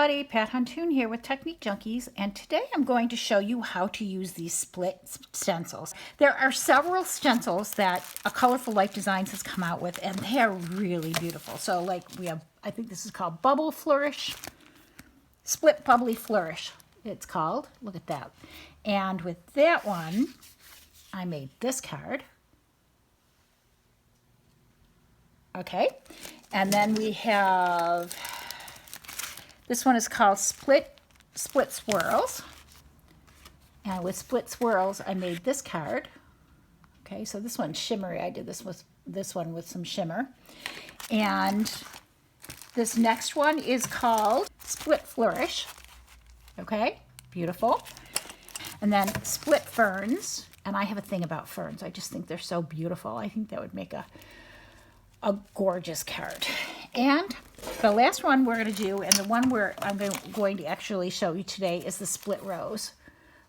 everybody, Pat Huntoon here with Technique Junkies, and today I'm going to show you how to use these split stencils. There are several stencils that A Colorful Life Designs has come out with, and they are really beautiful. So like we have, I think this is called Bubble Flourish, Split Bubbly Flourish it's called. Look at that. And with that one, I made this card. Okay, and then we have, this one is called Split Swirls. And with Split Swirls, I made this card. Okay, so this one's shimmery. I did this one with some shimmer. And this next one is called Split Flourish. Okay, beautiful. And then Split Ferns. And I have a thing about ferns. I just think they're so beautiful. I think that would make a gorgeous card. And the last one we're going to do, and the one I'm going to actually show you today, is the split rose.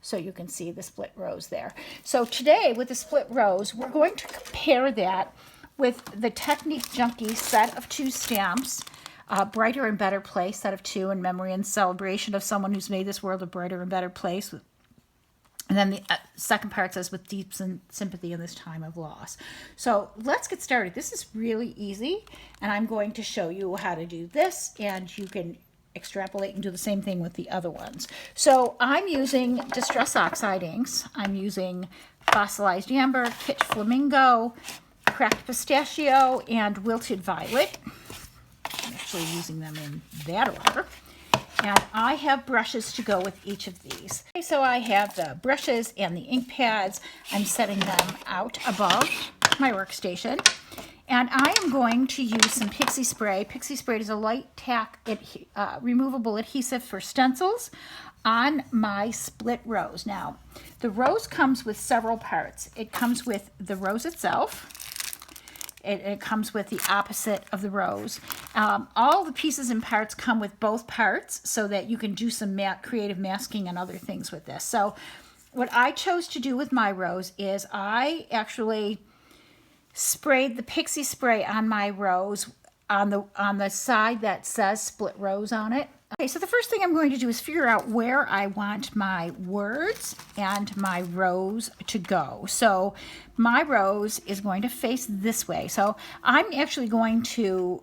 So you can see the split rose there. So today with the split rose, we're going to compare that with the Technique Junkies set of 2 stamps, Brighter and Better Place set of 2, in memory and celebration of someone who's made this world a brighter and better place. And then the second part says, with deep sympathy in this time of loss. So let's get started. This is really easy, and I'm going to show you how to do this, and you can extrapolate and do the same thing with the other ones. So I'm using Distress Oxide inks. I'm using Fossilized Amber, Kitsch Flamingo, Cracked Pistachio, and Wilted Violet. I'm actually using them in that order. And I have brushes to go with each of these. Okay, so I have the brushes and the ink pads. I'm setting them out above my workstation. And I am going to use some Pixie Spray. Pixie Spray is a light tack removable adhesive for stencils on my split rose. Now, the rose comes with several parts. It comes with the rose itself. It comes with the opposite of the rose. All the pieces and parts come with both parts so that you can do some creative masking and other things with this. So what I chose to do with my rose is I actually sprayed the Pixie Spray on my rose on the side that says Split Rose on it. Okay, so the first thing I'm going to do is figure out where I want my words and my rose to go. So my rose is going to face this way. So I'm actually going to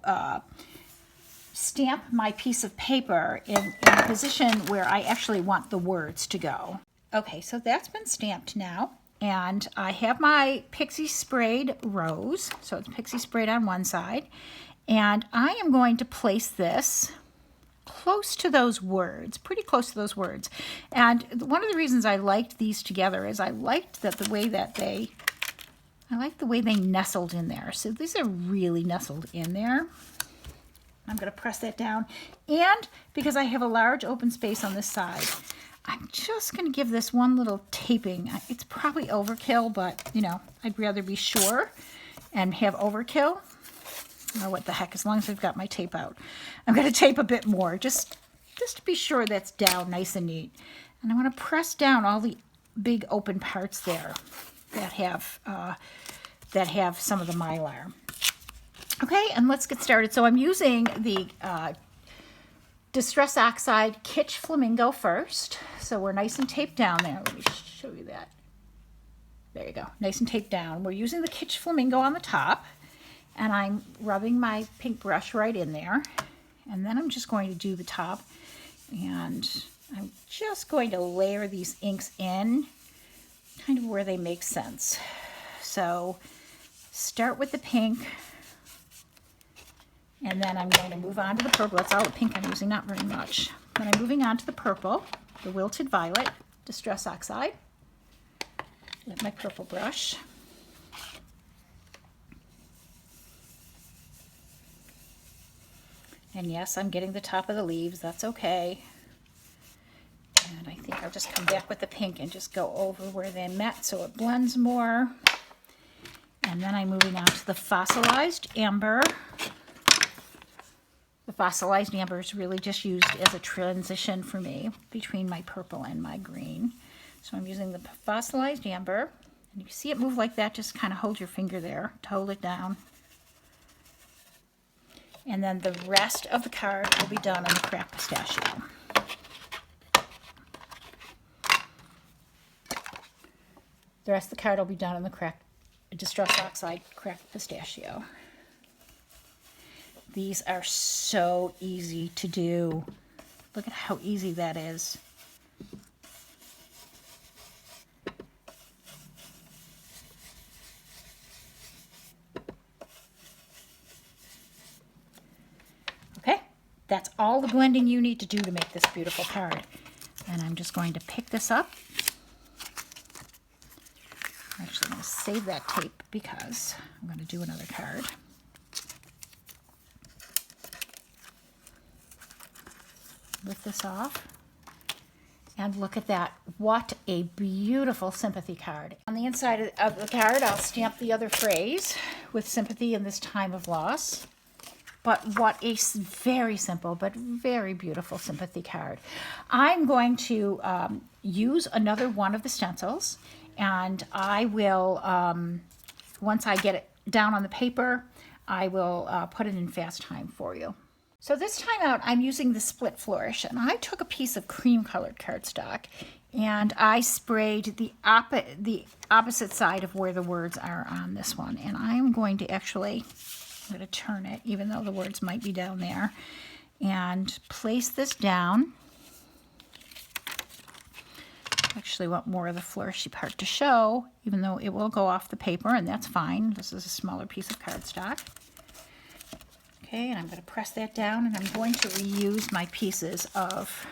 stamp my piece of paper in a position where I actually want the words to go. Okay, so that's been stamped now. And I have my Pixie Sprayed rose. So it's Pixie Sprayed on one side. And I am going to place this close to those words, pretty close to those words. And one of the reasons I liked these together is I liked that the way they nestled in there. So these are really nestled in there. I'm going to press that down. And because I have a large open space on this side, I'm just going to give this one little taping. It's probably overkill, but you know, I'd rather be sure and have overkill. Oh, what the heck, as long as I've got my tape out. I'm going to tape a bit more, just to be sure that's down nice and neat. And I want to press down all the big open parts there that have some of the mylar. Okay, and let's get started. So I'm using the Distress Oxide Kitsch Flamingo first. So we're nice and taped down there. Let me show you that. There you go, nice and taped down. We're using the Kitsch Flamingo on the top. And I'm rubbing my pink brush right in there. And then I'm just going to do the top. And I'm just going to layer these inks in kind of where they make sense. So start with the pink. And then I'm going to move on to the purple. That's all the pink I'm using, not very much. Then I'm moving on to the purple, the Wilted Violet, Distress Oxide, with my purple brush. And yes, I'm getting the top of the leaves. That's okay. And I think I'll just come back with the pink and just go over where they met so it blends more. And then I'm moving on to the Fossilized Amber. The Fossilized Amber is really just used as a transition for me between my purple and my green. So I'm using the Fossilized Amber. And you see it move like that, just kind of hold your finger there to hold it down. And then the rest of the card will be done on the cracked pistachio. The rest of the card will be done on the Distress Oxide cracked pistachio. These are so easy to do. Look at how easy that is. Okay, that's all the blending you need to do to make this beautiful card. And I'm just going to pick this up. I'm actually going to save that tape because I'm going to do another card. Lift this off. And look at that. What a beautiful sympathy card. On the inside of the card, I'll stamp the other phrase, with sympathy in this time of loss. But what a very simple but very beautiful sympathy card. I'm going to use another one of the stencils, and I will, once I get it down on the paper, I will put it in fast time for you. So this time out, I'm using the Split Flourish, and I took a piece of cream colored cardstock and I sprayed the opposite side of where the words are on this one. And I'm going to actually, I'm going to turn it, even though the words might be down there, and place this down. I actually want more of the flourishy part to show, even though it will go off the paper, and that's fine. This is a smaller piece of cardstock. Okay, and I'm going to press that down, and I'm going to reuse my pieces of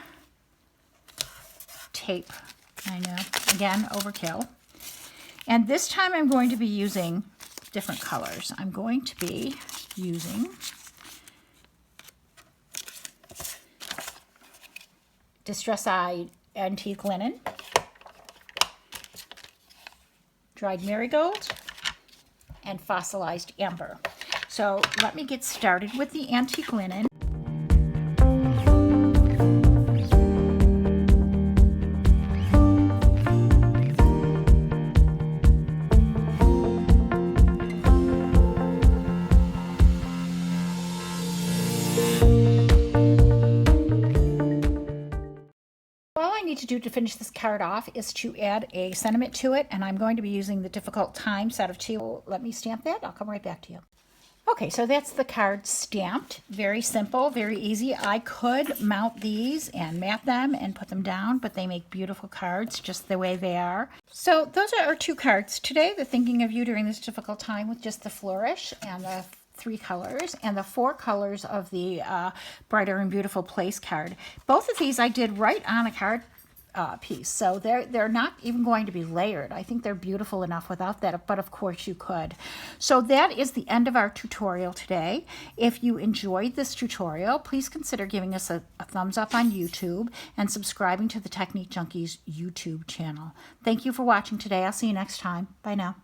tape. I know, again, overkill. And this time I'm going to be using different colors. I'm going to be using Distress Eye Antique Linen, Dried Marigold, and Fossilized Amber. So let me get started with the antique linen. All I need to do to finish this card off is to add a sentiment to it, and I'm going to be using the Difficult Times out of 2. Let me stamp that. I'll come right back to you. Okay, so that's the card stamped. Very simple, very easy. I could mount these and mat them and put them down, but they make beautiful cards just the way they are. So those are our 2 cards today. The Thinking of You During This Difficult Time with just the flourish and the 3 colors, and the 4 colors of the Brighter and Beautiful Place card. Both of these I did right on a card piece, so they're not even going to be layered. I think they're beautiful enough without that, but of course you could. So that is the end of our tutorial today. If you enjoyed this tutorial, please consider giving us a thumbs up on YouTube and subscribing to the Technique Junkies YouTube channel. Thank you for watching today. I'll see you next time. Bye now.